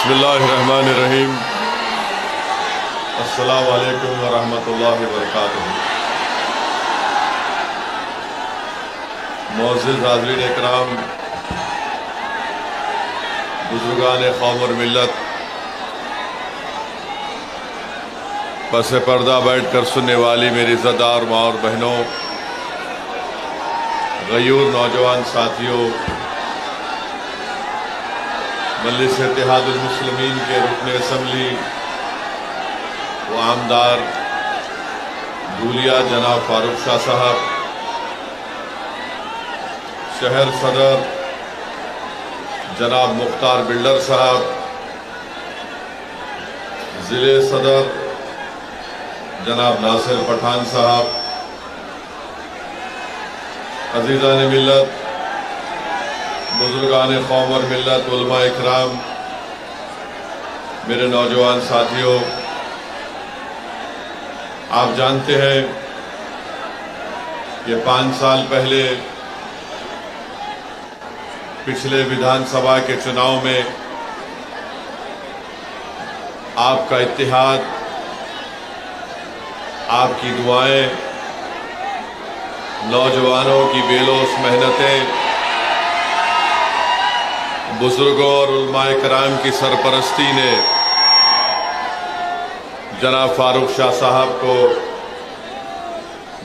बिस्मिल्लाहिर्रहमानिर्रहीम। अस्सलामु अलैकुम वरहमतुल्लाहि वबरकातुहू। मोअज़्ज़िज़ हाज़रीन इकराम, बुज़ुर्गान कौम और मिल्लत, पसे पर्दा बैठ कर सुनने वाली मेरी इज़्ज़तदार माँ और बहनों, गयूर नौजवान साथियों, मजलिस इत्तेहादुल मुस्लिमीन के रुकन असम्बली व आमदार धूलिया जनाब फारूक शाह साहब, शहर सदर जनाब मुख्तार बिल्डर साहब, ज़िले सदर जनाब नासिर पठान साहब, अज़ीज़ान मिल्लत, बुज़ुर्गान कौम और मिल्लत, उलमा इकराम, मेरे नौजवान साथियों, आप जानते हैं कि 5 साल पहले पिछले विधानसभा के चुनाव में आपका इत्तेहाद, आपकी दुआएं, नौजवानों की बेलोस मेहनतें, बुजुर्गों और उलमाए कराम की सरपरस्ती ने जनाब फारूक शाह साहब को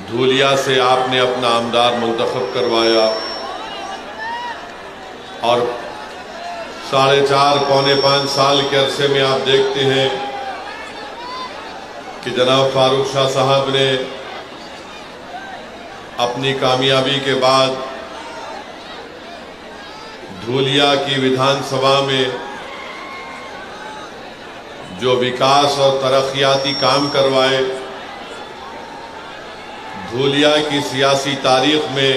धूलिया से आपने अपना आमदार मुंतखब करवाया और 4.5 पौने 5 साल के अरसे में आप देखते हैं कि जनाब फारूक शाह साहब ने अपनी कामयाबी के बाद धूलिया की विधानसभा में जो विकास और तरक्याती काम करवाए, धूलिया की सियासी तारीख में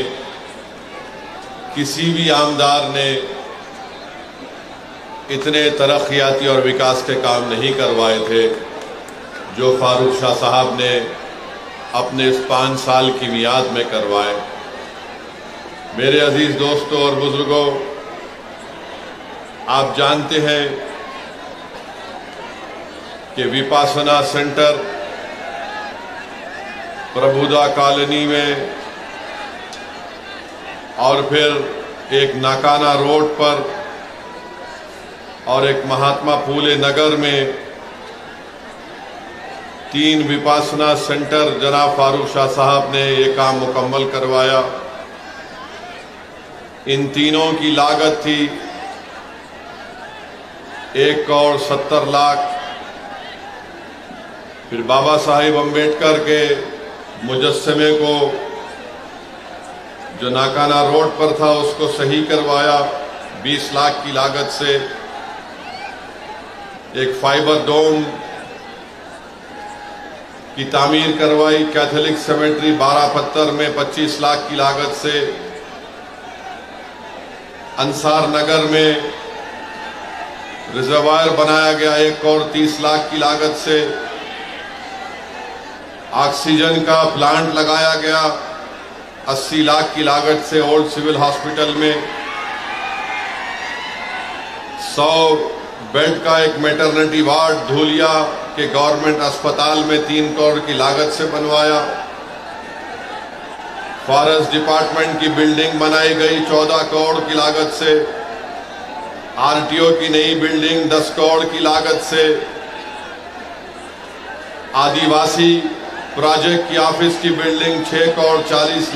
किसी भी आमदार ने इतने तरक्याती और विकास के काम नहीं करवाए थे जो फारूक शाह साहब ने अपने इस 5 साल की मियाद में करवाए। मेरे अजीज दोस्तों और बुजुर्गों, आप जानते हैं कि विपासना सेंटर प्रभुदा कॉलोनी में और फिर एक नाकाना रोड पर और एक महात्मा फूले नगर में 3 विपासना सेंटर जनाब फारूक शाह साहब ने ये काम मुकम्मल करवाया। इन तीनों की लागत थी 1 करोड़ 70 लाख। फिर बाबा साहिब अम्बेडकर के मुजस्समे को जो नाकाना रोड पर था उसको सही करवाया 20 लाख की लागत से। एक फाइबर डोम की तामीर करवाई कैथोलिक सेमेट्री 12 पत्थर में 25 लाख की लागत से। अंसार नगर में रिजर्वायर बनाया गया 1 करोड़ 30 लाख की लागत से। ऑक्सीजन का प्लांट लगाया गया 80 लाख की लागत से ओल्ड सिविल हॉस्पिटल में। 100 बेड का एक मैटरनिटी वार्ड धूलिया के गवर्नमेंट अस्पताल में 3 करोड़ की लागत से बनवाया। फॉरेस्ट डिपार्टमेंट की बिल्डिंग बनाई गई 14 करोड़ की लागत से। आरटीओ की नई बिल्डिंग 10 करोड़ की लागत से। आदिवासी प्रोजेक्ट की ऑफिस की बिल्डिंग 6 करोड़ 40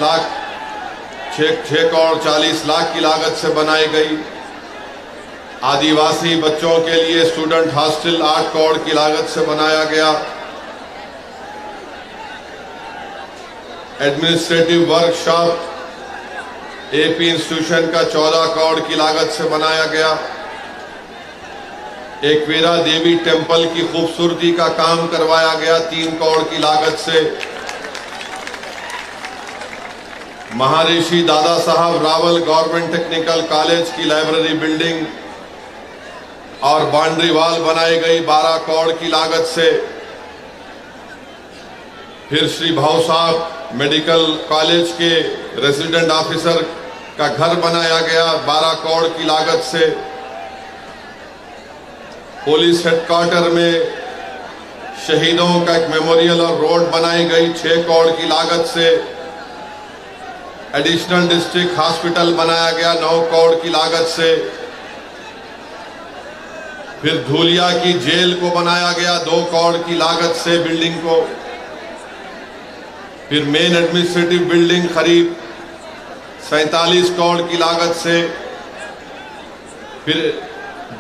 लाख की लागत से बनाई गई। आदिवासी बच्चों के लिए स्टूडेंट हॉस्टल 8 करोड़ की लागत से बनाया गया। एडमिनिस्ट्रेटिव वर्कशॉप एपी इंस्टीट्यूशन का 14 करोड़ की लागत से बनाया गया। एकवीरा देवी टेंपल की खूबसूरती का काम करवाया गया 3 करोड़ की लागत से। महर्षि Dada Saheb Rawal government technical college की लाइब्रेरी बिल्डिंग और बाउंड्री वॉल बनाई गई 12 करोड़ की लागत से। फिर श्री भाऊ साहब मेडिकल कॉलेज के रेजिडेंट ऑफिसर का घर बनाया गया 12 करोड़ की लागत से। पुलिस हेडक्वार्टर में शहीदों का एक मेमोरियल और रोड बनाई गई 6 करोड़ की लागत से। एडिशनल डिस्ट्रिक्ट हॉस्पिटल बनाया गया 9 करोड़ की लागत से। फिर धूलिया की जेल को बनाया गया 2 करोड़ की लागत से बिल्डिंग को। फिर मेन एडमिनिस्ट्रेटिव बिल्डिंग करीब 47 करोड़ की लागत से। फिर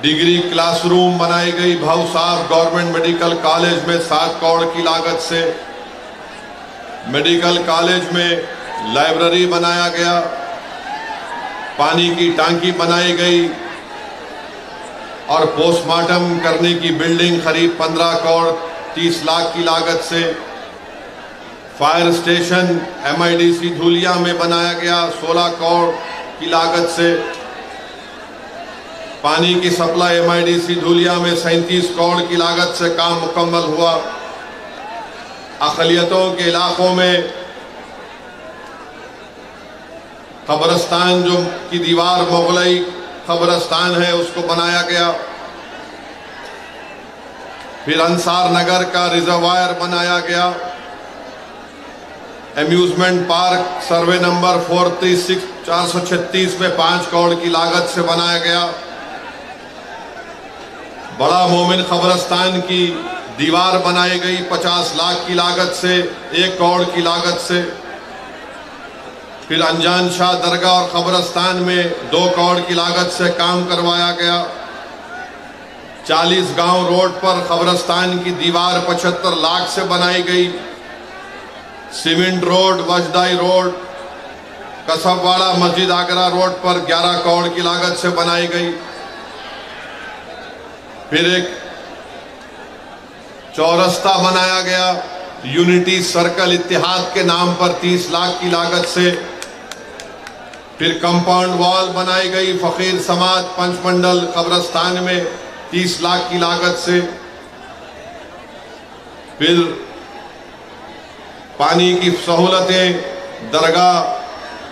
डिग्री क्लासरूम बनाई गई भाऊ साहब गवर्नमेंट मेडिकल कॉलेज में 7 करोड़ की लागत से। मेडिकल कॉलेज में लाइब्रेरी बनाया गया, पानी की टांकी बनाई गई और पोस्टमार्टम करने की बिल्डिंग करीब 15 करोड़ 30 लाख की लागत से। फायर स्टेशन MIDC धूलिया में बनाया गया 16 करोड़ की लागत से। पानी की सप्लाई MIDC धूलिया में 37 करोड़ की लागत से काम मुकम्मल हुआ। अक़लियतों के इलाकों में कब्रिस्तान जो की दीवार मुगलई कब्रिस्तान है उसको बनाया गया। फिर अंसार नगर का रिजर्वायर बनाया गया। एम्यूजमेंट पार्क सर्वे नंबर 436 में 5 करोड़ की लागत से बनाया गया। बड़ा मोमिन कब्रिस्तान की दीवार बनाई गई 50 लाख की लागत से, 1 करोड़ की लागत से। फिर अनजान शाह दरगाह और कब्रिस्तान में 2 करोड़ की लागत से काम करवाया गया। 40 गांव रोड पर कब्रिस्तान की दीवार 75 लाख से बनाई गई। सीमेंट रोड, वजदाई रोड, कसबवाड़ा मस्जिद आगरा रोड पर 11 करोड़ की लागत से बनाई गई। फिर एक चौरस्ता बनाया गया यूनिटी सर्कल इत्तेहाद के नाम पर 30 लाख की लागत से। फिर कंपाउंड वॉल बनाई गई फकीर समाज पंचमंडल कब्रिस्तान में 30 लाख की लागत से। फिर पानी की सहूलतें दरगाह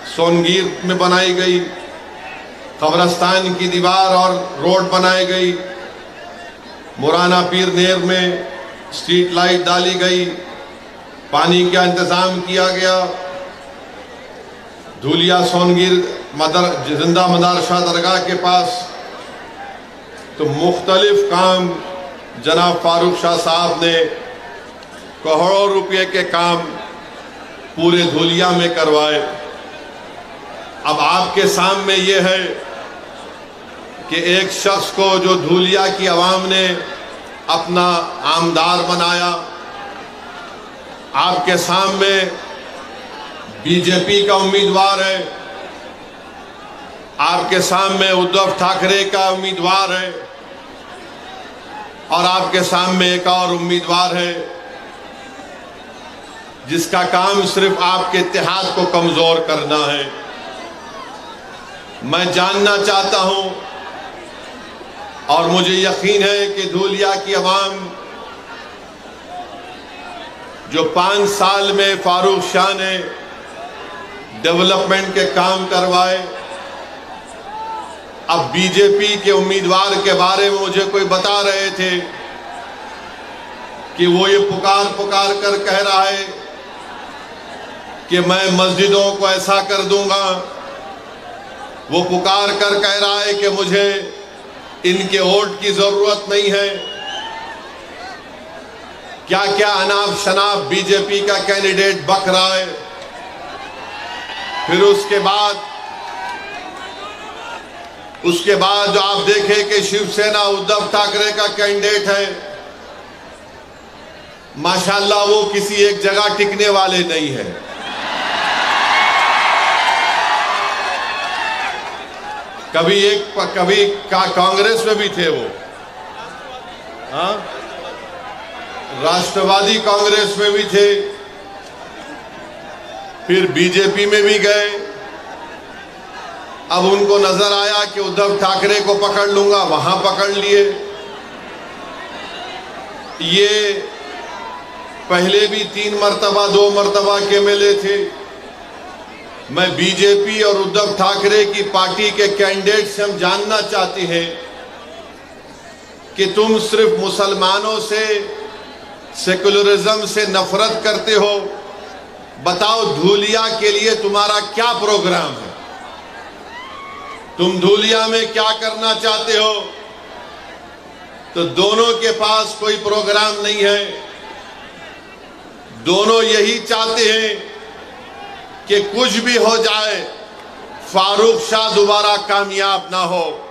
सोनगीर में बनाई गई। कब्रिस्तान की दीवार और रोड बनाई गई। मुराना पीर नेर में स्ट्रीट लाइट डाली गई। पानी का इंतजाम किया गया। धूलिया सोनगीर जिंदा मदरसा दरगाह के पास तो मुख्तलिफ काम जनाब फारूक शाह साहब ने करोड़ों रुपए के काम पूरे धूलिया में करवाए। अब आपके सामने ये है कि एक शख्स को जो धूलिया की आवाम ने अपना आमदार बनाया, आपके सामने बीजेपी का उम्मीदवार है, आपके सामने उद्धव ठाकरे का उम्मीदवार है और आपके सामने एक और उम्मीदवार है जिसका काम सिर्फ आपके इत्तेहाद को कमजोर करना है। मैं जानना चाहता हूं और मुझे यकीन है कि धूलिया की आवाम जो 5 साल में फारूक शाह ने डेवलपमेंट के काम करवाए, अब बीजेपी के उम्मीदवार के बारे में मुझे कोई बता रहे थे कि वो ये पुकार कर कह रहा है कि मैं मस्जिदों को ऐसा कर दूंगा। वो पुकार कर कह रहा है कि मुझे इनके वोट की जरूरत नहीं है। क्या क्या अनाप शनाप बीजेपी का कैंडिडेट बक रहा है। फिर उसके बाद जो आप देखें कि शिवसेना उद्धव ठाकरे का कैंडिडेट है, माशाल्लाह वो किसी एक जगह टिकने वाले नहीं है। कभी कांग्रेस में भी थे वो, हाँ, राष्ट्रवादी कांग्रेस में भी थे, फिर बीजेपी में भी गए। अब उनको नजर आया कि उद्धव ठाकरे को पकड़ लूंगा, वहां पकड़ लिए। ये पहले भी 3 मरतबा 2 मरतबा के MLA थे। मैं बीजेपी और उद्धव ठाकरे की पार्टी के कैंडिडेट से हम जानना चाहते हैं कि तुम सिर्फ मुसलमानों से, सेकुलरिज्म से नफरत करते हो। बताओ धूलिया के लिए तुम्हारा क्या प्रोग्राम है? तुम धूलिया में क्या करना चाहते हो? तो दोनों के पास कोई प्रोग्राम नहीं है। दोनों यही चाहते हैं कि कुछ भी हो जाए, फारूक शाह दोबारा कामयाब ना हो।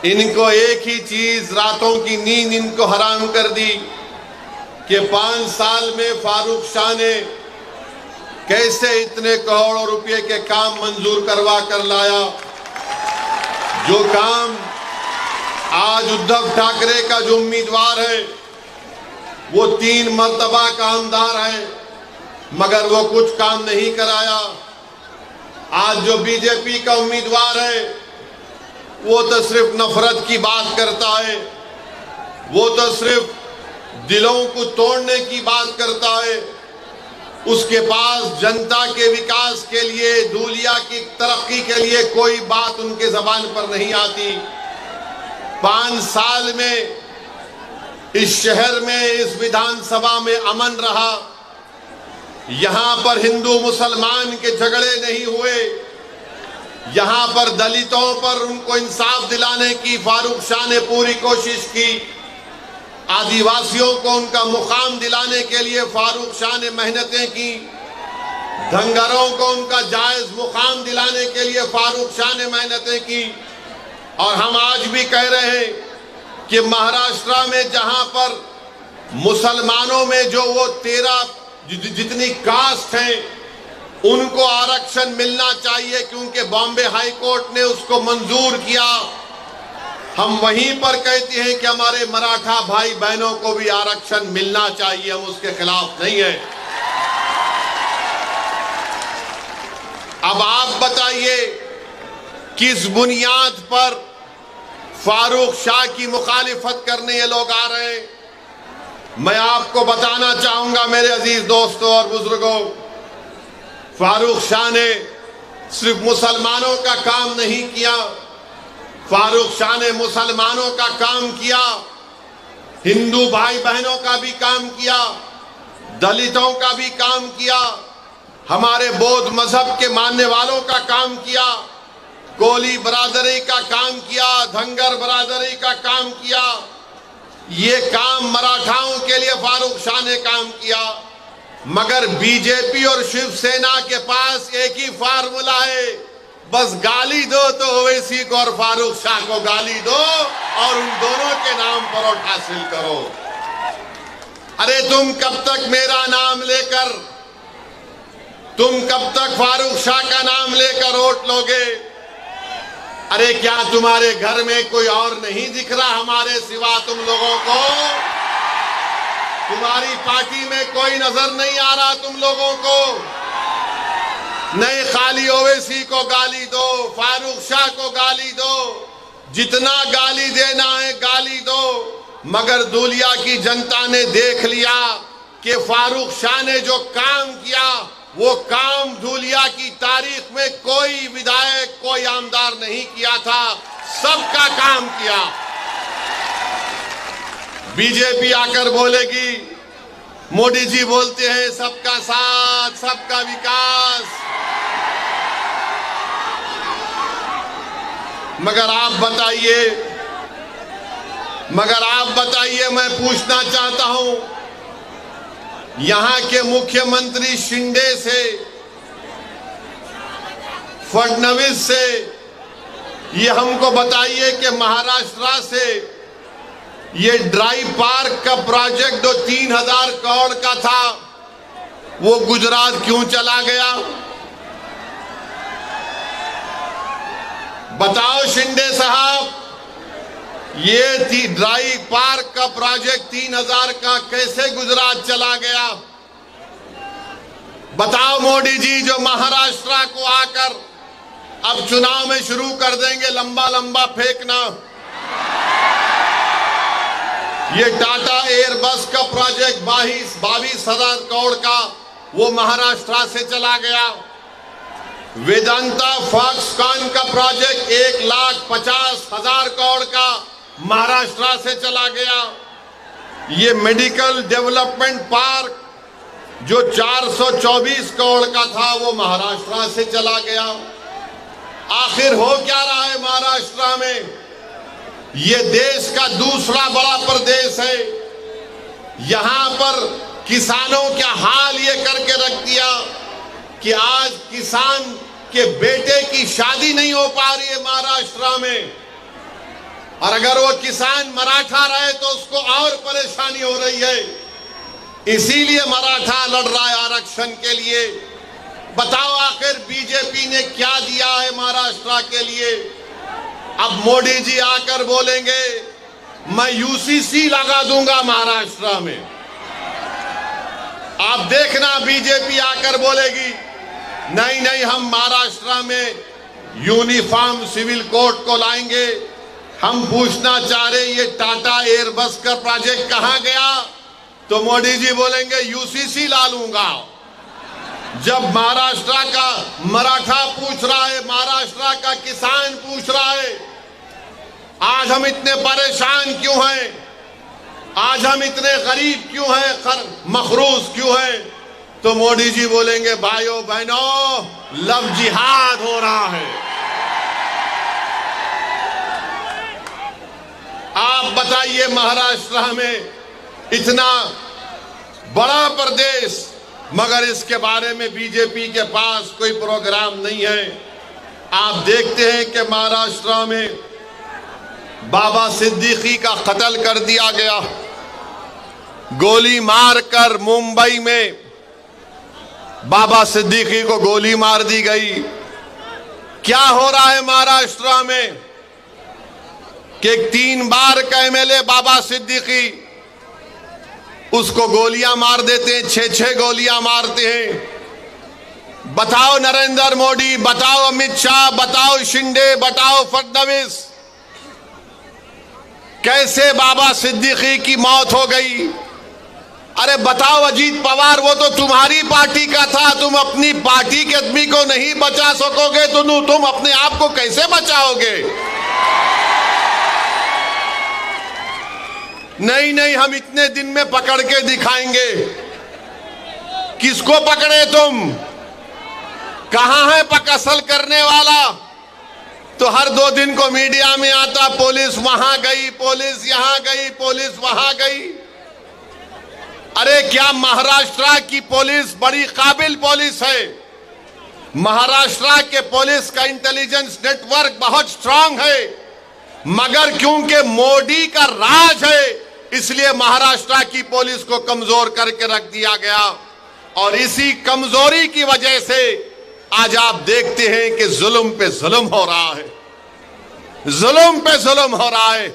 इनको एक ही चीज, रातों की नींद इनको हराम कर दी कि 5 साल में फारूक शाह ने कैसे इतने करोड़ों रुपए के काम मंजूर करवा कर लाया। जो काम आज उद्धव ठाकरे का जो उम्मीदवार है वो 3 मर्तबा कामदार है, मगर वो कुछ काम नहीं कराया। आज जो बीजेपी का उम्मीदवार है वो तो सिर्फ नफरत की बात करता है, वो तो सिर्फ दिलों को तोड़ने की बात करता है। उसके पास जनता के विकास के लिए, धूलिया की तरक्की के लिए कोई बात उनके जबान पर नहीं आती। 5 साल में इस शहर में, इस विधानसभा में अमन रहा। यहां पर हिंदू मुसलमान के झगड़े नहीं हुए। यहां पर दलितों पर उनको इंसाफ दिलाने की फारूक शाह ने पूरी कोशिश की। आदिवासियों को उनका मुकाम दिलाने के लिए फारूक शाह ने मेहनतें की। धंगरों को उनका जायज मुकाम दिलाने के लिए फारूक शाह ने मेहनतें की। और हम आज भी कह रहे हैं कि महाराष्ट्र में जहां पर मुसलमानों में जो वो 13 जितनी कास्ट हैं उनको आरक्षण मिलना चाहिए, क्योंकि बॉम्बे हाई कोर्ट ने उसको मंजूर किया। हम वहीं पर कहते हैं कि हमारे मराठा भाई बहनों को भी आरक्षण मिलना चाहिए, हम उसके खिलाफ नहीं है। अब आप बताइए किस बुनियाद पर फारूक शाह की मुखालिफत करने ये लोग आ रहे हैं? मैं आपको बताना चाहूंगा मेरे अजीज दोस्तों और बुजुर्गों, फारूक शाह ने सिर्फ मुसलमानों का काम नहीं किया, फारूक शाह ने मुसलमानों का काम किया, हिंदू भाई बहनों का भी काम किया, दलितों का भी काम किया, हमारे बौद्ध मजहब के मानने वालों का काम किया, कोली बरादरी का काम किया, धंगर बरादरी का काम किया। ये काम मराठाओं के लिए फारूक शाह ने काम किया। मगर बीजेपी और शिवसेना के पास एक ही फार्मूला है, बस गाली दो तो ओवैसी को और फारूक शाह को गाली दो और उन दोनों के नाम पर वोट हासिल करो। अरे तुम कब तक मेरा नाम लेकर, तुम कब तक फारूक शाह का नाम लेकर वोट लोगे? अरे क्या तुम्हारे घर में कोई और नहीं दिख रहा हमारे सिवा तुम लोगों को? तुम्हारी पार्टी में कोई नजर नहीं आ रहा तुम लोगों को? नहीं, खाली ओवैसी को गाली दो, फारूक शाह को गाली दो, जितना गाली देना है गाली दो। मगर धूलिया की जनता ने देख लिया कि फारूक शाह ने जो काम किया वो काम धूलिया की तारीख में कोई विधायक, कोई आमदार नहीं किया था, सबका काम किया। बीजेपी आकर बोलेगी, मोदी जी बोलते हैं सबका साथ, सबका विकास, मगर आप बताइए, मैं पूछना चाहता हूं, यहां के मुख्यमंत्री शिंदे से, फडणवीस से, ये हमको बताइए कि महाराष्ट्र से ये ड्राई पार्क का प्रोजेक्ट जो 3000 करोड़ का था वो गुजरात क्यों चला गया? बताओ शिंदे साहब, ये ड्राई पार्क का प्रोजेक्ट 3000 का कैसे गुजरात चला गया? बताओ मोदी जी, जो महाराष्ट्र को आकर अब चुनाव में शुरू कर देंगे लंबा लंबा फेंकना। ये टाटा एयरबस का प्रोजेक्ट 22,000 करोड़ का वो महाराष्ट्र से चला गया। वेदांता फॉक्सकॉन का प्रोजेक्ट 1,50,000 करोड़ का महाराष्ट्र से चला गया। ये मेडिकल डेवलपमेंट पार्क जो 424 करोड़ का था वो महाराष्ट्र से चला गया। आखिर हो क्या रहा है महाराष्ट्र में? ये देश का दूसरा बड़ा प्रदेश है। यहां पर किसानों का हाल ये करके रख दिया कि आज किसान के बेटे की शादी नहीं हो पा रही है महाराष्ट्र में, और अगर वो किसान मराठा रहे तो उसको और परेशानी हो रही है। इसीलिए मराठा लड़ रहा है आरक्षण के लिए। बताओ आखिर बीजेपी ने क्या दिया है महाराष्ट्र के लिए? अब मोदी जी आकर बोलेंगे मैं यूसीसी लगा दूंगा महाराष्ट्र में। आप देखना बीजेपी आकर बोलेगी नहीं नहीं, हम महाराष्ट्र में यूनिफॉर्म सिविल कोड को लाएंगे। हम पूछना चाह रहे ये टाटा एयरबस का प्रोजेक्ट कहां गया? तो मोदी जी बोलेंगे यूसीसी ला लूंगा। जब महाराष्ट्र का मराठा पूछ रहा है, महाराष्ट्र का किसान पूछ रहा है आज हम इतने परेशान क्यों हैं, आज हम इतने गरीब क्यों हैं, मखरूज क्यों हैं, तो मोदी जी बोलेंगे भाइयों बहनों लव जिहाद हो रहा है। आप बताइए महाराष्ट्र में इतना बड़ा प्रदेश, मगर इसके बारे में बीजेपी के पास कोई प्रोग्राम नहीं है। आप देखते हैं कि महाराष्ट्र में बाबा सिद्दीकी का कत्ल कर दिया गया, गोली मारकर मुंबई में बाबा सिद्दीकी को गोली मार दी गई। क्या हो रहा है महाराष्ट्र में कि 3 बार का एमएलए बाबा सिद्दीकी उसको गोलियां मार देते हैं, 6-6 गोलियां मारते हैं। बताओ नरेंद्र मोदी, बताओ अमित शाह, बताओ शिंदे, बताओ फडणवीस, कैसे बाबा सिद्दीकी की मौत हो गई? अरे बताओ अजीत पवार, वो तो तुम्हारी पार्टी का था, तुम अपनी पार्टी के आदमी को नहीं बचा सकोगे तो तुम अपने आप को कैसे बचाओगे? नहीं नहीं, हम इतने दिन में पकड़ के दिखाएंगे। किसको पकड़े तुम? कहां है असल करने वाला? तो हर 2 दिन को मीडिया में आता पुलिस वहां गई, पुलिस यहां गई, पुलिस वहां गई। अरे क्या महाराष्ट्र की पुलिस बड़ी काबिल पुलिस है। महाराष्ट्र के पुलिस का इंटेलिजेंस नेटवर्क बहुत स्ट्रांग है, मगर क्योंकि मोदी का राज है इसलिए महाराष्ट्र की पुलिस को कमजोर करके रख दिया गया। और इसी कमजोरी की वजह से आज आप देखते हैं कि जुल्म पे जुल्म हो रहा है, जुल्म पे जुल्म हो रहा है।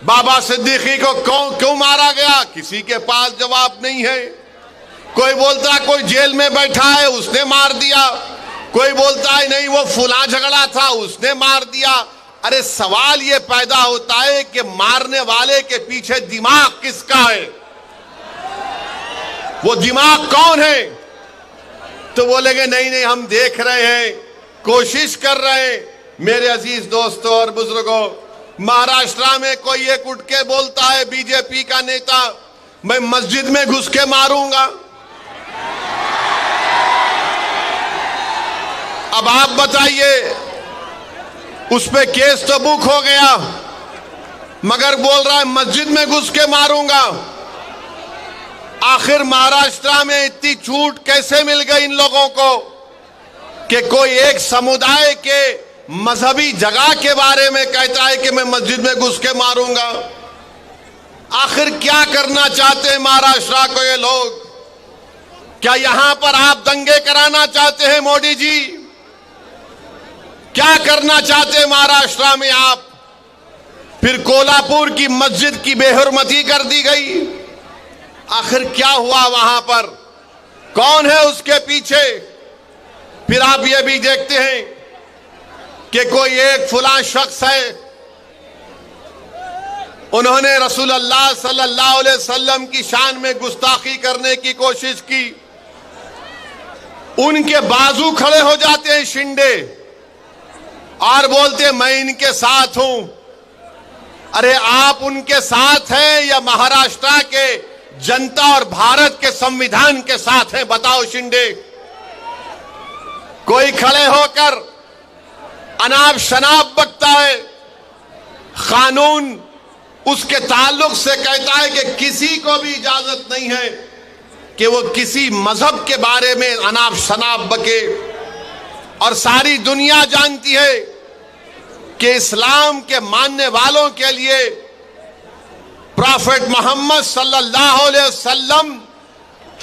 बाबा सिद्दीकी को क्यों मारा गया? किसी के पास जवाब नहीं है। कोई बोलता है कोई जेल में बैठा है उसने मार दिया, कोई बोलता है नहीं वो फुला झगड़ा था उसने मार दिया। अरे सवाल ये पैदा होता है कि मारने वाले के पीछे दिमाग किसका है? वो दिमाग कौन है? तो बोलेंगे नहीं नहीं हम देख रहे हैं, कोशिश कर रहे हैं। मेरे अजीज दोस्तों और बुजुर्गों, महाराष्ट्र में कोई एक उठ के बोलता है बीजेपी का नेता मैं मस्जिद में घुस के मारूंगा। अब आप बताइए, उस पे केस तो बुक हो गया, मगर बोल रहा है मस्जिद में घुस के मारूंगा। आखिर महाराष्ट्र में इतनी छूट कैसे मिल गई इन लोगों को कि कोई एक समुदाय के मजहबी जगह के बारे में कहता है कि मैं मस्जिद में घुस के मारूंगा? आखिर क्या करना चाहते हैं महाराष्ट्र को ये लोग? क्या यहां पर आप दंगे कराना चाहते हैं मोदी जी? क्या करना चाहते हैं महाराष्ट्र में आप? फिर कोल्हापुर की मस्जिद की बेहुरमती कर दी गई। आखिर क्या हुआ वहां पर? कौन है उसके पीछे? फिर आप ये भी देखते हैं कि कोई एक फुला शख्स है, उन्होंने रसूलुल्लाह सल्लल्लाहु अलैहि वसल्लम की शान में गुस्ताखी करने की कोशिश की। उनके बाजू खड़े हो जाते हैं शिंदे और बोलते मैं इनके साथ हूं। अरे आप उनके साथ हैं या महाराष्ट्र के जनता और भारत के संविधान के साथ हैं? बताओ शिंदे। कोई खड़े होकर अनाप शनाप बकता है, कानून उसके ताल्लुक से कहता है कि किसी को भी इजाजत नहीं है कि वो किसी मजहब के बारे में अनाप शनाप बके। और सारी दुनिया जानती है कि इस्लाम के मानने वालों के लिए प्रॉफेट मोहम्मद सल्लल्लाहु अलैहि वसल्लम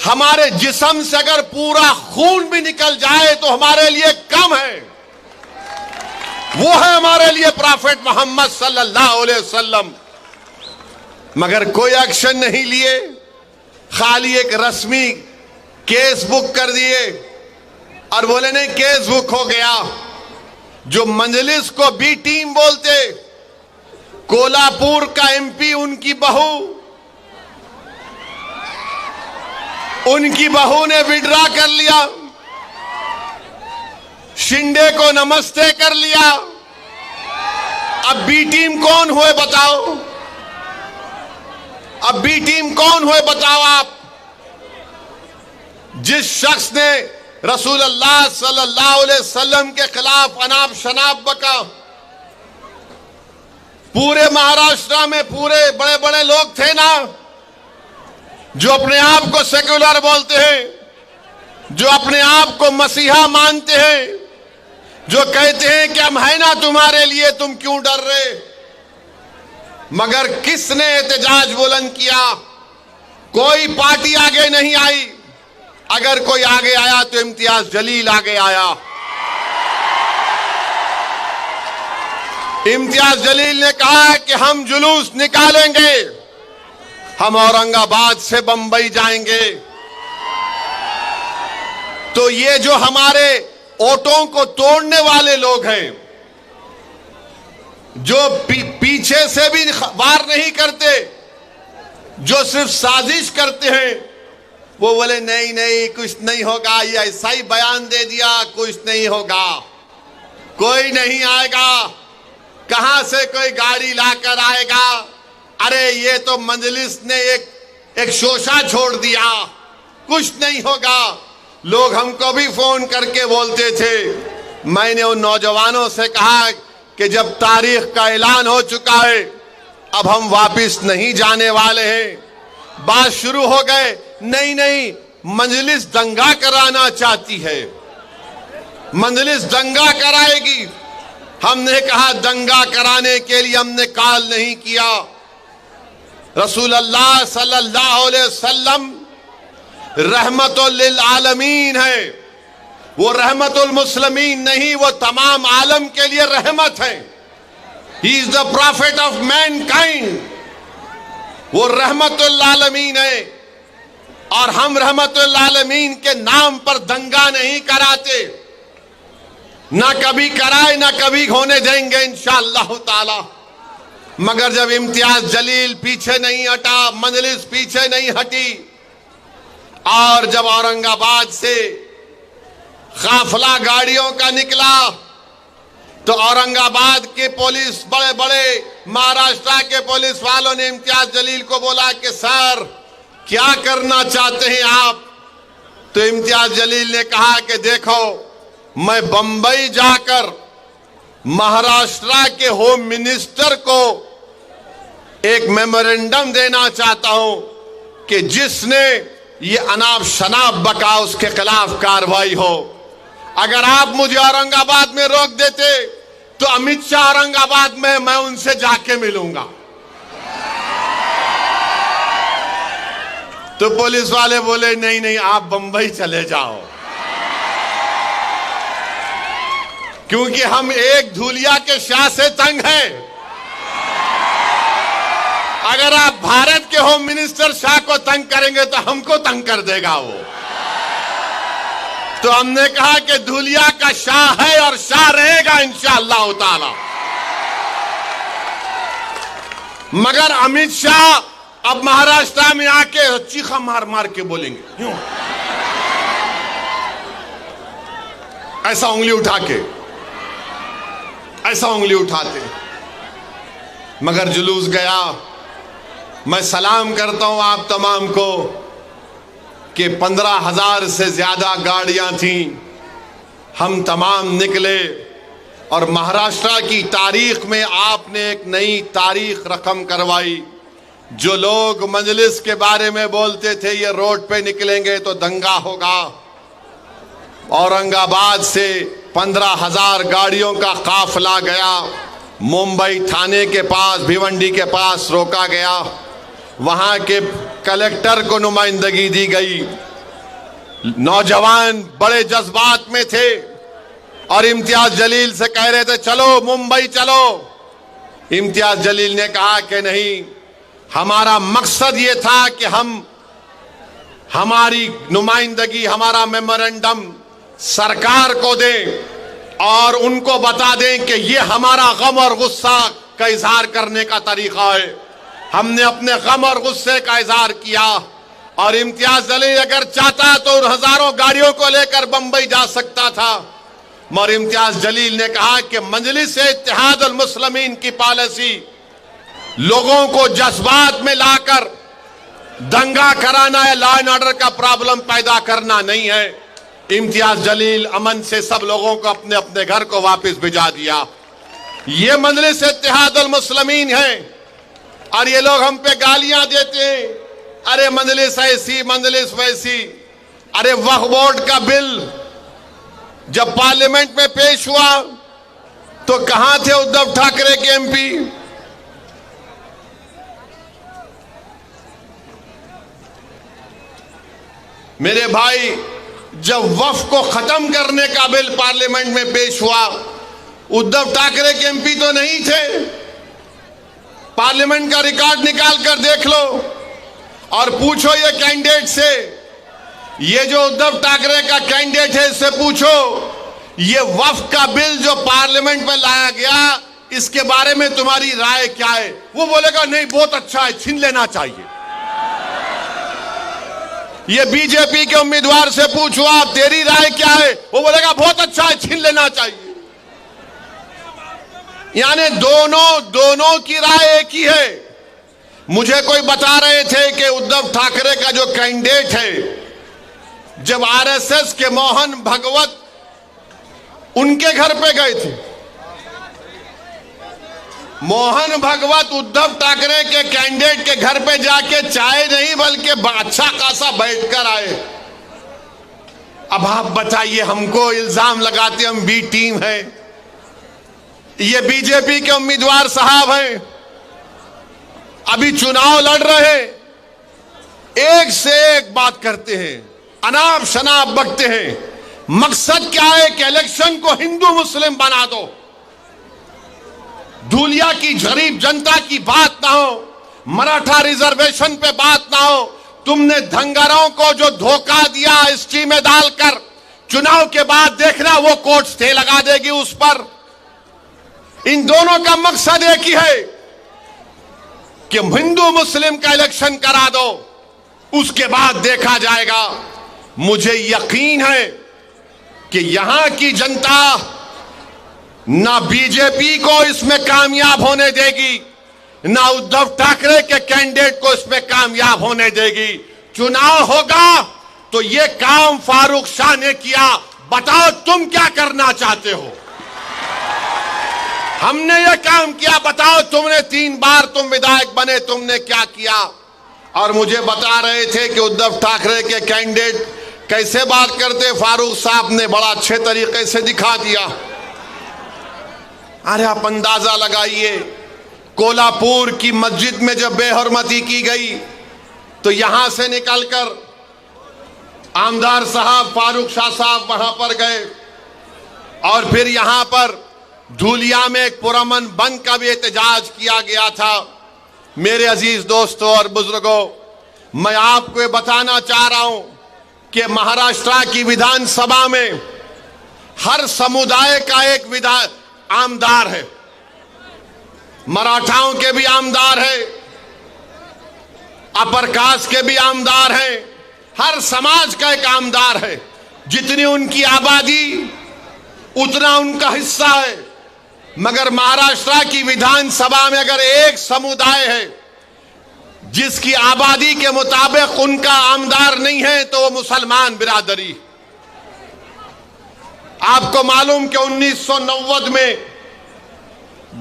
हमारे जिस्म से अगर पूरा खून भी निकल जाए तो हमारे लिए कम है। वो है हमारे लिए प्रॉफेट मोहम्मद सल्लल्लाहु अलैहि वसल्लम। मगर कोई एक्शन नहीं लिए, खाली एक रस्मी केस बुक कर दिए और बोले नहीं केस बुक हो गया। जो मजलिस को बी टीम बोलते, कोल्हापुर का एमपी उनकी बहू ने विड्रा कर लिया, शिंदे को नमस्ते कर लिया। अब बी टीम कौन हुए बताओ? अब बी टीम कौन हुए बताओ आप? जिस शख्स ने रसूलुल्लाह सल्लल्लाहु अलैहि वसल्लम के खिलाफ अनाप शनाप बका, पूरे महाराष्ट्र में पूरे बड़े बड़े लोग थे ना जो अपने आप को सेक्युलर बोलते हैं, जो अपने आप को मसीहा मानते हैं, जो कहते हैं कि हम है ना तुम्हारे लिए, तुम क्यों डर रहे? मगर किसने एहतजाज बुलंद किया? कोई पार्टी आगे नहीं आई। अगर कोई आगे आया तो इम्तियाज जलील आगे आया। इम्तियाज जलील ने कहा कि हम जुलूस निकालेंगे, हम औरंगाबाद से बंबई जाएंगे। तो ये जो हमारे ओटों को तोड़ने वाले लोग हैं, जो पीछे से भी वार नहीं करते, जो सिर्फ साजिश करते हैं, वो बोले नहीं नहीं कुछ नहीं होगा, ये ऐसा ही बयान दे दिया, कुछ नहीं होगा, कोई नहीं आएगा, कहां से कोई गाड़ी लाकर आएगा, अरे ये तो मजलिस ने एक शोशा छोड़ दिया, कुछ नहीं होगा। लोग हमको भी फोन करके बोलते थे। मैंने उन नौजवानों से कहा कि जब तारीख का ऐलान हो चुका है, अब हम वापस नहीं जाने वाले हैं। बात शुरू हो गए, नहीं नहीं मजलिस दंगा कराना चाहती है, मजलिस दंगा कराएगी। हमने कहा दंगा कराने के लिए हमने कॉल नहीं किया। रसूलुल्लाह सल्लल्लाहु अलैहि वसल्लम रहमतुल लिल आलमीन है, वो रहमतुल मुस्लिमीन नहीं, वो तमाम आलम के लिए रहमत है। He is the profit of Mankind, वो रहमतुल आलमीन है। और हम रहमतुल आलमीन के नाम पर दंगा नहीं कराते, ना कभी कराए ना कभी होने देंगे इंशाअल्लाह ताला। मगर जब इम्तियाज जलील पीछे नहीं हटा, मजलिस पीछे नहीं हटी, और जब औरंगाबाद से काफिला गाड़ियों का निकला तो औरंगाबाद के पुलिस, बड़े बड़े महाराष्ट्र के पुलिस वालों ने इम्तियाज जलील को बोला कि सर क्या करना चाहते हैं आप? तो इम्तियाज जलील ने कहा कि देखो, मैं बंबई जाकर महाराष्ट्र के होम मिनिस्टर को एक मेमोरेंडम देना चाहता हूं कि जिसने ये अनाप शनाप बका उसके खिलाफ कार्रवाई हो। अगर आप मुझे औरंगाबाद में रोक देते तो अमित शाह औरंगाबाद में, मैं उनसे जाके मिलूंगा। तो पुलिस वाले बोले नहीं नहीं आप बंबई चले जाओ, क्योंकि हम एक धूलिया के शाह से तंग हैं। अगर आप भारत के होम मिनिस्टर शाह को तंग करेंगे तो हमको तंग कर देगा वो। तो हमने कहा कि धूलिया का शाह है और शाह रहेगा इंशाअल्लाह ताला। मगर अमित शाह अब महाराष्ट्र में आके चीखा मार मार के बोलेंगे, क्यों ऐसा उंगली उठा के, ऐसा उंगली उठाते। मगर जुलूस गया। मैं सलाम करता हूं आप तमाम को कि 15,000 से ज्यादा गाड़ियां थीं, हम तमाम निकले और महाराष्ट्र की तारीख में आपने एक नई तारीख रकम करवाई। जो लोग मजलिस के बारे में बोलते थे ये रोड पे निकलेंगे तो दंगा होगा, औरंगाबाद से 15,000 गाड़ियों का काफिला गया, मुंबई थाने के पास भिवंडी के पास रोका गया, वहां के कलेक्टर को नुमाइंदगी दी गई। नौजवान बड़े जज्बात में थे और इम्तियाज जलील से कह रहे थे चलो मुंबई चलो। इम्तियाज जलील ने कहा कि नहीं, हमारा मकसद ये था कि हम हमारी नुमाइंदगी, हमारा मेमोरेंडम सरकार को दें और उनको बता दें कि ये हमारा गम और गुस्सा का इजहार करने का तरीका है। हमने अपने गम और गुस्से का इजहार किया और इम्तियाज जलील अगर चाहता तो उन हजारों गाड़ियों को लेकर बंबई जा सकता था, मगर इम्तियाज जलील ने कहा कि मजलिस इत्तेहाद अल मुस्लिमीन की पॉलिसी लोगों को जज्बात में लाकर दंगा कराना है, लॉ एंड ऑर्डर का प्रॉब्लम पैदा करना नहीं है। इम्तियाज जलील अमन से सब लोगों को अपने अपने घर को वापस भिजा दिया। ये मजलिस इत्तेहाद अल मुस्लिमीन है और ये लोग हम पे गालियां देते हैं, अरे मजलिस ऐसी मजलिस वैसी। अरे वक्फ बोर्ड का बिल जब पार्लियामेंट में पेश हुआ तो कहां थे उद्धव ठाकरे के एमपी? मेरे भाई, जब वक्फ को खत्म करने का बिल पार्लियामेंट में पेश हुआ, उद्धव ठाकरे के एमपी तो नहीं थे। पार्लियामेंट का रिकॉर्ड निकाल कर देख लो और पूछो ये कैंडिडेट से, ये जो उद्धव ठाकरे का कैंडिडेट है इससे पूछो ये वक्फ का बिल जो पार्लियामेंट में लाया गया इसके बारे में तुम्हारी राय क्या है? वो बोलेगा नहीं बहुत अच्छा है, छीन लेना चाहिए। ये बीजेपी के उम्मीदवार से पूछो आप तेरी राय क्या है, वो बोलेगा बहुत अच्छा है, छीन लेना चाहिए। यानी दोनों की राय एक ही है। मुझे कोई बता रहे थे कि उद्धव ठाकरे का जो कैंडिडेट है, जब आरएसएस के मोहन भागवत उनके घर पे गए थे, मोहन भागवत उद्धव ठाकरे के कैंडिडेट के घर पे जाके चाय नहीं बल्कि अच्छा खासा बैठकर आए। अब आप बताइए, हमको इल्जाम लगाते हम बी टीम है, ये बीजेपी के उम्मीदवार साहब हैं, अभी चुनाव लड़ रहे, एक से एक बात करते हैं, अनाप शनाप बकते हैं। मकसद क्या है कि इलेक्शन को हिंदू मुस्लिम बना दो, धूलिया की गरीब जनता की बात ना हो, मराठा रिजर्वेशन पे बात ना हो। तुमने धंगरों को जो धोखा दिया एसटी में डालकर, चुनाव के बाद देखना वो कोर्ट स्टे लगा देगी उस पर। इन दोनों का मकसद एक ही है कि हिंदू मुस्लिम का इलेक्शन करा दो, उसके बाद देखा जाएगा। मुझे यकीन है कि यहां की जनता ना बीजेपी को इसमें कामयाब होने देगी, ना उद्धव ठाकरे के कैंडिडेट को इसमें कामयाब होने देगी। चुनाव होगा तो ये काम फारूक शाह ने किया, बताओ तुम क्या करना चाहते हो? हमने ये काम किया, बताओ तुमने 3 बार तुम विधायक बने, तुमने क्या किया? और मुझे बता रहे थे कि उद्धव ठाकरे के कैंडिडेट कैसे बात करते, फारूक साहब ने बड़ा अच्छे तरीके से दिखा दिया। अरे आप अंदाजा लगाइए, कोल्हापुर की मस्जिद में जब बेहरमती की गई तो यहां से निकलकर आमदार साहब फारूक शाह साहब वहां पर गए और फिर यहां पर धूलिया में एक पुरअमन बंद का भी एहतजाज किया गया था। मेरे अजीज दोस्तों और बुजुर्गों, मैं आपको ये बताना चाह रहा हूं कि महाराष्ट्र की विधानसभा में हर समुदाय का एक आमदार है। मराठाओं के भी आमदार है, अपर कास्ट के भी आमदार हैं, हर समाज का एक आमदार है। जितनी उनकी आबादी उतना उनका हिस्सा है। मगर महाराष्ट्र की विधानसभा में अगर एक समुदाय है जिसकी आबादी के मुताबिक उनका आमदार नहीं है तो वो मुसलमान बिरादरी। आपको मालूम कि 1990 में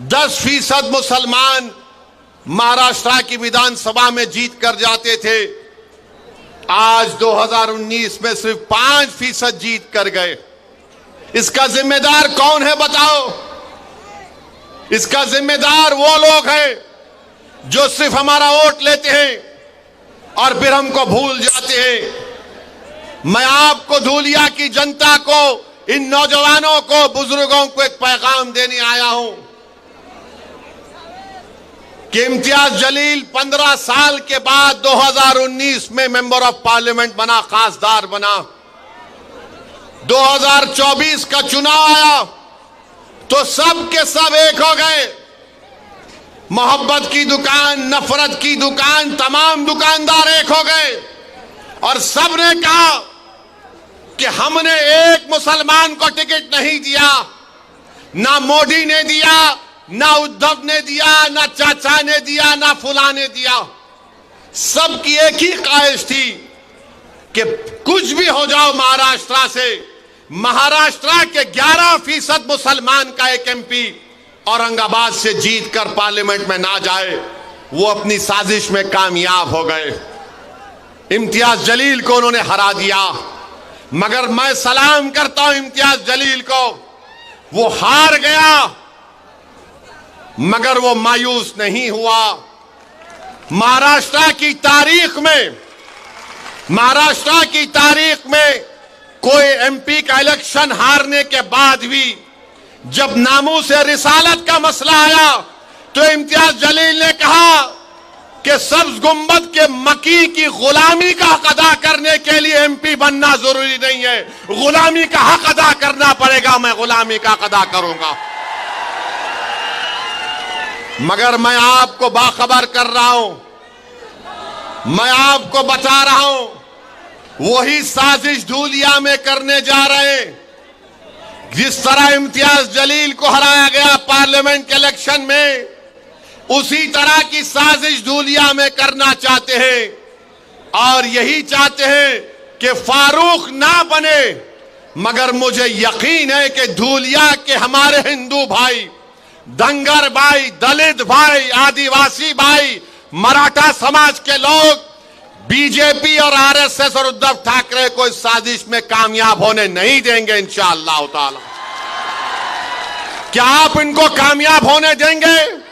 10% मुसलमान महाराष्ट्र की विधानसभा में जीत कर जाते थे। आज 2019 में सिर्फ 5% जीत कर गए। इसका जिम्मेदार कौन है बताओ? इसका जिम्मेदार वो लोग हैं जो सिर्फ हमारा वोट लेते हैं और फिर हमको भूल जाते हैं। मैं आपको धूलिया की जनता को, इन नौजवानों को, बुजुर्गों को एक पैगाम देने आया हूं कि इम्तियाज जलील 15 साल के बाद 2019 में मेंबर ऑफ पार्लियामेंट बना, खासदार बना। 2024 का चुनाव आया तो सब के सब एक हो गए। मोहब्बत की दुकान, नफरत की दुकान, तमाम दुकानदार एक हो गए और सब ने कहा कि हमने एक मुसलमान को टिकट नहीं दिया। ना मोदी ने दिया, ना उद्धव ने दिया, ना चाचा ने दिया, ना फुला ने दिया। सबकी एक ही ख्वाहिश थी कि कुछ भी हो जाओ महाराष्ट्र से, महाराष्ट्र के 11% मुसलमान का एक एमपी औरंगाबाद से जीतकर पार्लियामेंट में ना जाए। वो अपनी साजिश में कामयाब हो गए। इम्तियाज जलील को उन्होंने हरा दिया। मगर मैं सलाम करता हूं इम्तियाज जलील को। वो हार गया मगर वो मायूस नहीं हुआ। महाराष्ट्र की तारीख में कोई एमपी का इलेक्शन हारने के बाद भी जब नामूस से रिसालत का मसला आया तो इम्तियाज जलील ने कहा कि सब्ज गुंबद के मकी की गुलामी का हक अदा करने के लिए एमपी बनना जरूरी नहीं है, गुलामी का हक अदा करना पड़ेगा। मैं गुलामी का हक अदा करूंगा। मगर मैं आपको बाखबर कर रहा हूं, मैं आपको बता रहा हूं, वही साजिश धूलिया में करने जा रहे हैं। जिस तरह इम्तियाज जलील को हराया गया पार्लियामेंट के इलेक्शन में, उसी तरह की साजिश धूलिया में करना चाहते हैं और यही चाहते हैं कि फारूक ना बने। मगर मुझे यकीन है कि धूलिया के हमारे हिंदू भाई, दंगर भाई, दलित भाई, आदिवासी भाई, मराठा समाज के लोग बीजेपी और आरएसएस और उद्धव ठाकरे को इस साजिश में कामयाब होने नहीं देंगे इंशाअल्लाह ताला। क्या आप इनको कामयाब होने देंगे?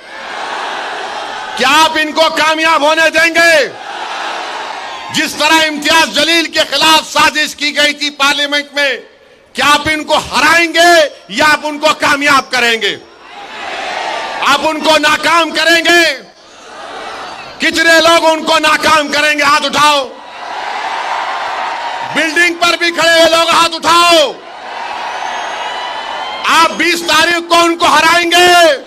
क्या आप इनको कामयाब होने देंगे? जिस तरह इम्तियाज जलील के खिलाफ साजिश की गई थी पार्लियामेंट में, क्या आप इनको हराएंगे या आप उनको कामयाब करेंगे? आप उनको नाकाम करेंगे? कितने लोग उनको नाकाम करेंगे? हाथ उठाओ। बिल्डिंग पर भी खड़े हुए लोग हाथ उठाओ। आप 20 तारीख को उनको हराएंगे,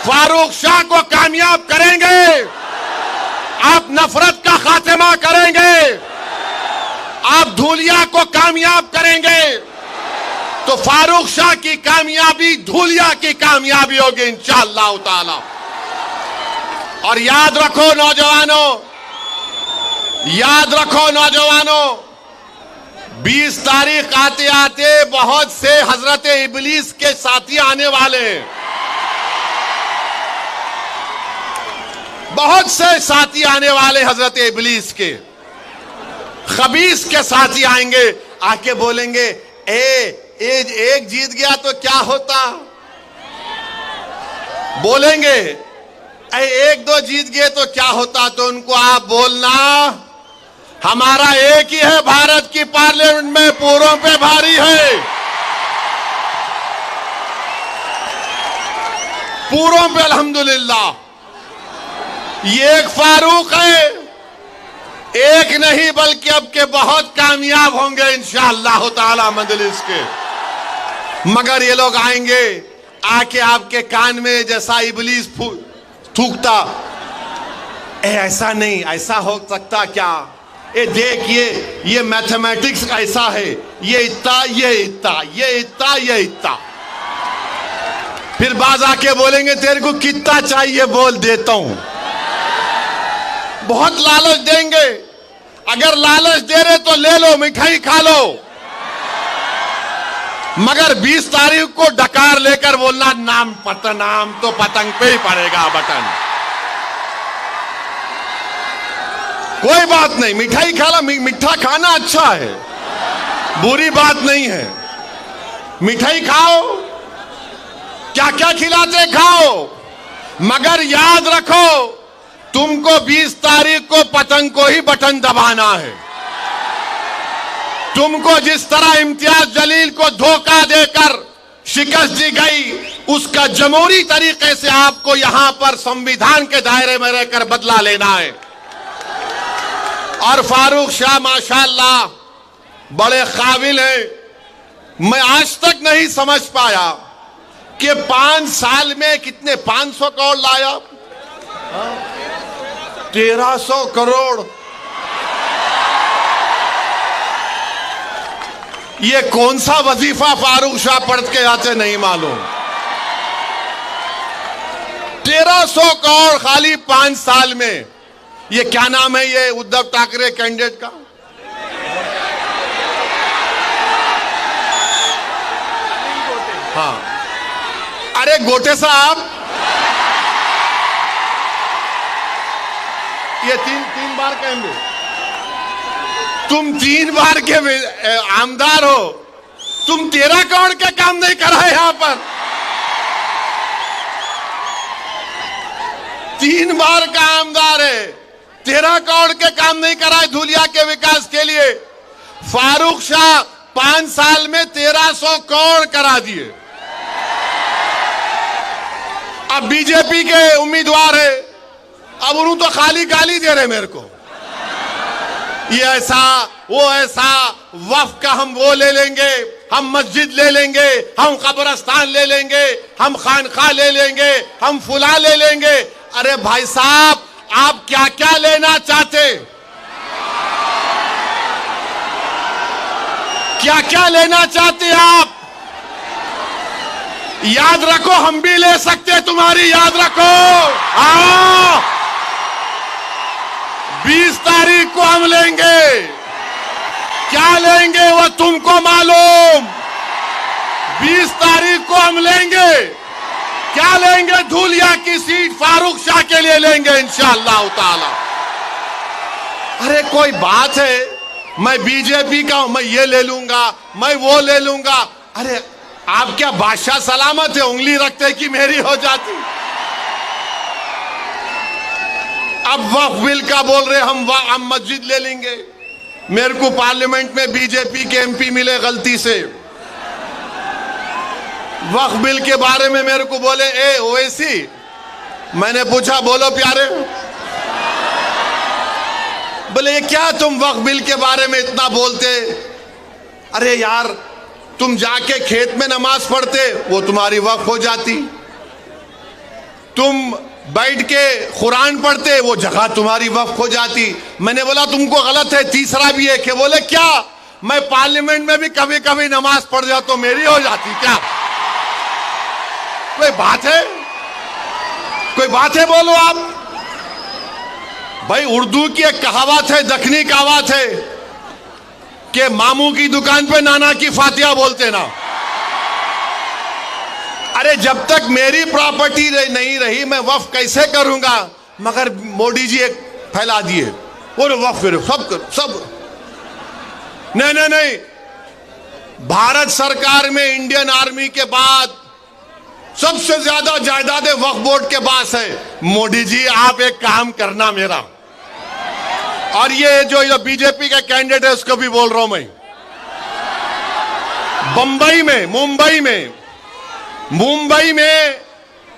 फारूक शाह को कामयाब करेंगे, आप नफरत का खात्मा करेंगे, आप धूलिया को कामयाब करेंगे, तो फारूक शाह की कामयाबी धूलिया की कामयाबी होगी इंशाअल्लाह ताला। और याद रखो नौजवानों, 20 तारीख आते आते बहुत से हजरत इबलीस के साथी आने वाले हैं। बहुत से साथी आने वाले हजरत इबलीस के, खबीस के साथी आएंगे, आके बोलेंगे एक जीत गया तो क्या होता, बोलेंगे एक दो जीत गए तो क्या होता। तो उनको आप बोलना, हमारा एक ही है भारत की पार्लियामेंट में, पूरों पे भारी है, पूरों पे अल्हम्दुलिल्लाह। ये एक फारूक है, एक नहीं बल्कि अब के बहुत कामयाब होंगे इंशाअल्लाह ताला मजलिस के। मगर ये लोग आएंगे, आके आपके कान में जैसा इबलीस थूकता, ऐसा नहीं, ऐसा हो सकता क्या, देखिए ये मैथमेटिक्स ऐसा है, ये इतना, ये इतना, ये इतना, ये इतना। फिर बाज आके बोलेंगे तेरे को कितना चाहिए बोल देता हूं। बहुत लालच देंगे। अगर लालच दे रहे तो ले लो, मिठाई खा लो, मगर 20 तारीख को डकार लेकर बोलना नाम तो पतंग पे ही पड़ेगा बटन। कोई बात नहीं, मिठाई खा लो, मीठा खाना अच्छा है, बुरी बात नहीं है। मिठाई खाओ, क्या क्या खिलाते खाओ, मगर याद रखो तुमको 20 तारीख को पतंग को ही बटन दबाना है। तुमको जिस तरह इम्तियाज जलील को धोखा देकर शिकस्त दी गई, उसका जमहूरी तरीके से आपको यहां पर संविधान के दायरे में रहकर बदला लेना है। और फारूक शाह माशाअल्लाह बड़े काबिल हैं। मैं आज तक नहीं समझ पाया कि 5 साल में कितने 500 करोड़ लाया, 1300 करोड़। ये कौन सा वजीफा फारूक शाह पढ़ के आते नहीं मालूम। 1300 करोड़ खाली 5 साल में। ये क्या नाम है ये उद्धव ठाकरे कैंडिडेट का? हाँ, अरे गोटे साहब, ये तीन बार के एमपी, तुम 3 बार के आमदार हो, तुम 13 करोड़ का काम नहीं करा यहां पर। 3 बार का आमदार है, 13 करोड़ के काम नहीं कराए धुलिया के विकास के लिए। फारूक शाह 5 साल में 1300 करोड़ करा दिए। अब बीजेपी के उम्मीदवार है, अब उन्होंने तो खाली गाली दे रहे मेरे को, ये ऐसा वो ऐसा, वक्फ का हम वो ले लेंगे, हम मस्जिद ले लेंगे, हम कब्रस्तान ले लेंगे, हम खानखा ले लेंगे, हम फुला ले लेंगे। अरे भाई साहब, आप क्या क्या लेना चाहते, क्या क्या लेना चाहते आप? याद रखो, हम भी ले सकते तुम्हारी, याद रखो। हाँ, 20 तारीख को हम लेंगे। क्या लेंगे वो तुमको मालूम। 20 तारीख को हम लेंगे। क्या लेंगे? धुलिया की सीट फारूक शाह के लिए लेंगे इंशाअल्लाह ताला। अरे कोई बात है, मैं बीजेपी का हूं, मैं ये ले लूंगा, मैं वो ले लूंगा। अरे आप क्या बादशाह सलामत है, उंगली रखते कि मेरी हो जाती। अब वक्फ बिल का बोल रहे हम मस्जिद ले लेंगे। मेरे को पार्लियामेंट में बीजेपी के एमपी मिले गलती से, वक्फ बिल के बारे में मेरे को बोले ए ओवैसी। मैंने पूछा बोलो प्यारे, बोले ये क्या तुम वक्फ बिल के बारे में इतना बोलते। अरे यार, तुम जाके खेत में नमाज पढ़ते, वो तुम्हारी वक्फ हो जाती। तुम बैठ के कुरान पढ़ते, वो जगह तुम्हारी वक्फ हो जाती। मैंने बोला तुमको गलत है। तीसरा भी एक है, बोले क्या? मैं पार्लियामेंट में भी कभी कभी नमाज पढ़ जाता तो मेरी हो जाती क्या? कोई बात है? कोई बात है? बोलो आप। भाई उर्दू की एक कहावत है, दखनी कहावत है कि मामू की दुकान पे नाना की फातिहा बोलते ना। अरे जब तक मेरी प्रॉपर्टी नहीं रही मैं वक्फ कैसे करूंगा? मगर मोदी जी एक फैला दिए, बोलो वक्फ करो, सब। नहीं, भारत सरकार में इंडियन आर्मी के बाद सबसे ज्यादा जायदादें वक्फ बोर्ड के पास है। मोदी जी आप एक काम करना मेरा, और ये जो बीजेपी का कैंडिडेट है उसको भी बोल रहा हूं मैं, मुंबई में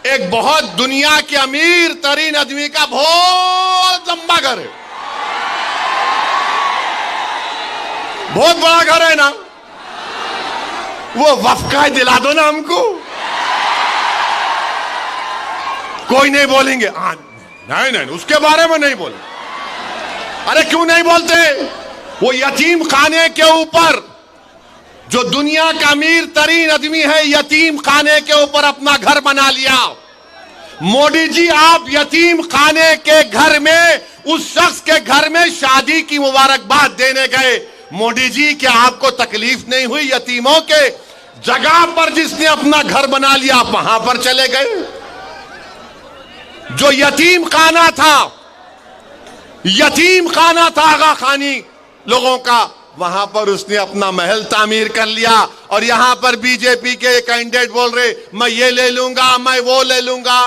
एक बहुत दुनिया के अमीर तरीन आदमी का बहुत लंबा घर है, बहुत बड़ा घर है ना, वो वक्फ का दिला दो ना हमको। कोई नहीं बोलेंगे, नहीं उसके बारे में नहीं बोले। अरे क्यों नहीं बोलते? वो यतीम खाने के ऊपर जो दुनिया का अमीर तरीन आदमी है, यतीम खाने के ऊपर अपना घर बना लिया। मोदी जी, आप यतीम खाने के घर में, उस शख्स के घर में शादी की मुबारकबाद देने गए। मोदी जी, क्या आपको तकलीफ नहीं हुई? यतीमों के जगह पर जिसने अपना घर बना लिया, आप वहां पर चले गए। जो यतीम खाना था आगा खानी लोगों का, वहां पर उसने अपना महल तामीर कर लिया। और यहां पर बीजेपी के कैंडिडेट बोल रहे, मैं ये ले लूंगा, मैं वो ले लूंगा।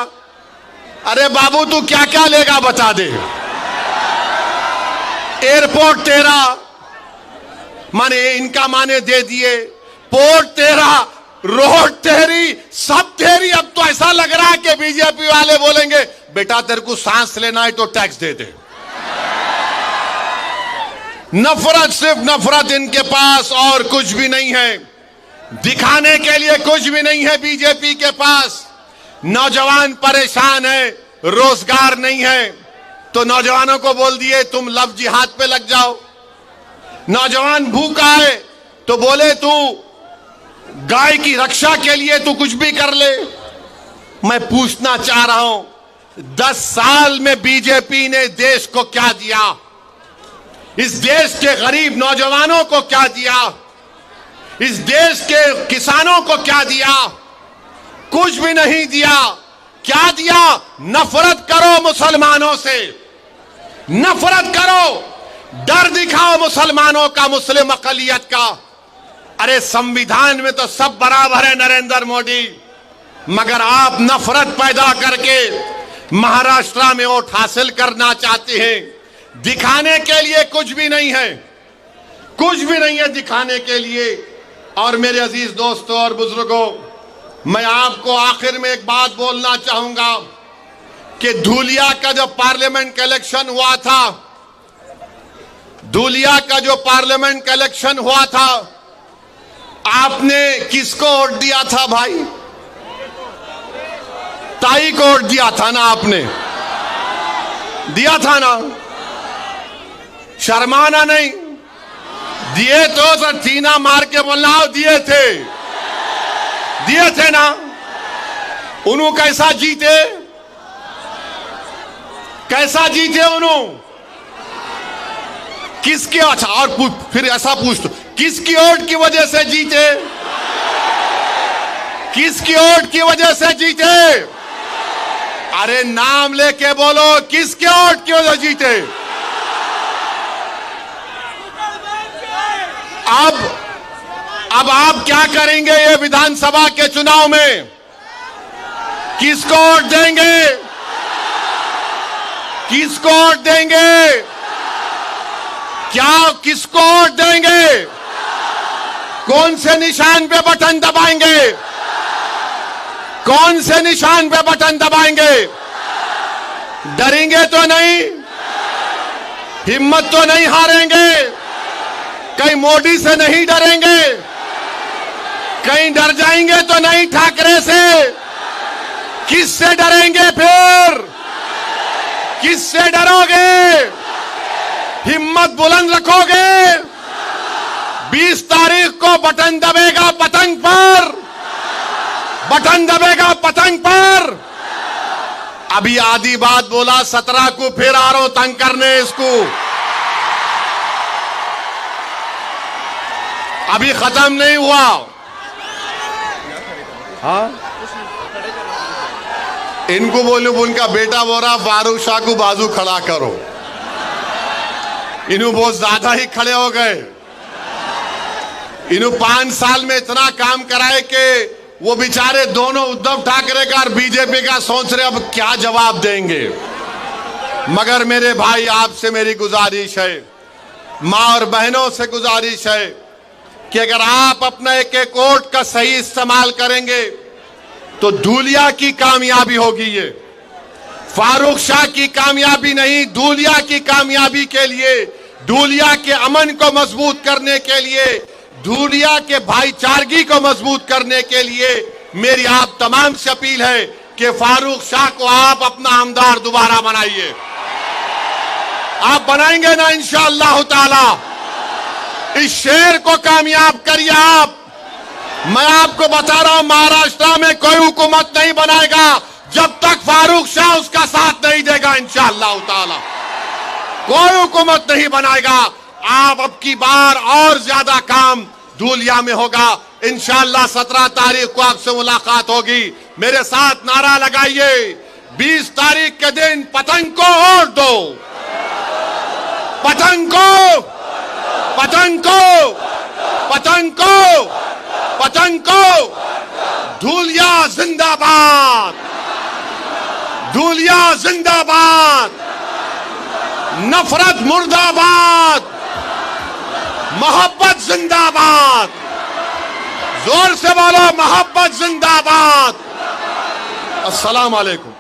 अरे बाबू, तू क्या क्या लेगा बता दे। एयरपोर्ट तेरा, माने इनका माने दे दिए, पोर्ट तेरा, रोड तेरी, सब तेरी। अब तो ऐसा लग रहा है कि बीजेपी वाले बोलेंगे, बेटा तेरे को सांस लेना है तो टैक्स दे दे। नफरत, सिर्फ नफरत इनके पास, और कुछ भी नहीं है। दिखाने के लिए कुछ भी नहीं है बीजेपी के पास। नौजवान परेशान है, रोजगार नहीं है, तो नौजवानों को बोल दिए तुम लव जिहाद पे लग जाओ। नौजवान भूखा है तो बोले तू गाय की रक्षा के लिए तू कुछ भी कर ले। मैं पूछना चाह रहा हूं, 10 साल में बीजेपी ने देश को क्या दिया? इस देश के गरीब नौजवानों को क्या दिया? इस देश के किसानों को क्या दिया? कुछ भी नहीं दिया। क्या दिया? नफरत करो मुसलमानों से, नफरत करो, डर दिखाओ मुसलमानों का, मुस्लिम अकलियत का। अरे संविधान में तो सब बराबर है नरेंद्र मोदी, मगर आप नफरत पैदा करके महाराष्ट्र में वोट हासिल करना चाहते हैं। दिखाने के लिए कुछ भी नहीं है, कुछ भी नहीं है दिखाने के लिए। और मेरे अजीज दोस्तों और बुजुर्गों, मैं आपको आखिर में एक बात बोलना चाहूंगा कि धूलिया का जो पार्लियामेंट का इलेक्शन हुआ था, धूलिया का जो पार्लियामेंट का इलेक्शन हुआ था, आपने किसको वोट दिया था भाई? ताई को वोट दिया था ना, आपने दिया था ना? शर्माना नहीं, दिए तो सर सीना मार के बोलना, दिए थे ना। उन्होंने कैसा जीते, कैसा जीते उन्होंने? किसके, अच्छा और फिर ऐसा पूछ दो, किसकी वोट की वजह से जीते? किसकी वोट की वजह से जीते? अरे नाम लेके बोलो, किसके वोट की वजह से जीते? अब आप क्या करेंगे ये विधानसभा के चुनाव में? किसको वोट देंगे? किसको वोट देंगे? क्या किसको वोट देंगे? कौन से निशान पे बटन दबाएंगे? कौन से निशान पे बटन दबाएंगे? डरेंगे तो नहीं, हिम्मत तो नहीं हारेंगे, कहीं मोदी से नहीं डरेंगे, कहीं डर जाएंगे तो नहीं ठाकरे से। किससे डरेंगे फिर? किससे डरोगे? हिम्मत बुलंद रखोगे? 20 तारीख को बटन दबेगा पतंग पर, बटन दबेगा पतंग पर। अभी आधी बात बोला, 17 को फिर आ रहा हूं तंग करने इसको। अभी खत्म नहीं हुआ। हाँ, इनको बोलूं, उनका बेटा बोल रहा फारूक शाह को बाजू खड़ा करो। इन्हों बहुत ज्यादा ही खड़े हो गए। इन्हों 5 साल में इतना काम कराए कि वो बेचारे दोनों उद्धव ठाकरे का और बीजेपी का सोच रहे अब क्या जवाब देंगे। मगर मेरे भाई, आपसे मेरी गुजारिश है, माँ और बहनों से गुजारिश है कि अगर आप अपना एक एक वोट का सही इस्तेमाल करेंगे तो धूलिया की कामयाबी होगी। ये फारूक शाह की कामयाबी नहीं, धूलिया की कामयाबी के लिए, धूलिया के अमन को मजबूत करने के लिए, धूलिया के भाईचारगी को मजबूत करने के लिए मेरी आप तमाम से अपील है कि फारूक शाह को आप अपना आमदार दोबारा बनाइए। आप बनाएंगे ना इंशाअल्लाह ताला? इस शेर को कामयाब करिए आप। मैं आपको बता रहा हूं, महाराष्ट्र में कोई हुकूमत नहीं बनाएगा जब तक फारूक शाह उसका साथ नहीं देगा। इंशाअल्लाह ताला कोई हुकूमत नहीं बनाएगा। आप अब की बार और ज्यादा काम धूलिया में होगा। इंशाअल्लाह 17 तारीख को आपसे मुलाकात होगी। मेरे साथ नारा लगाइए, 20 तारीख के दिन पतंग को वोट दो, पतंग को, पतंग को, पतंग को, पतंग को। धूलिया जिंदाबाद, धूलिया जिंदाबाद, नफरत मुर्दाबाद, मोहब्बत जिंदाबाद। जोर से बोलो, मोहब्बत जिंदाबाद। अस्सलाम वालेकुम।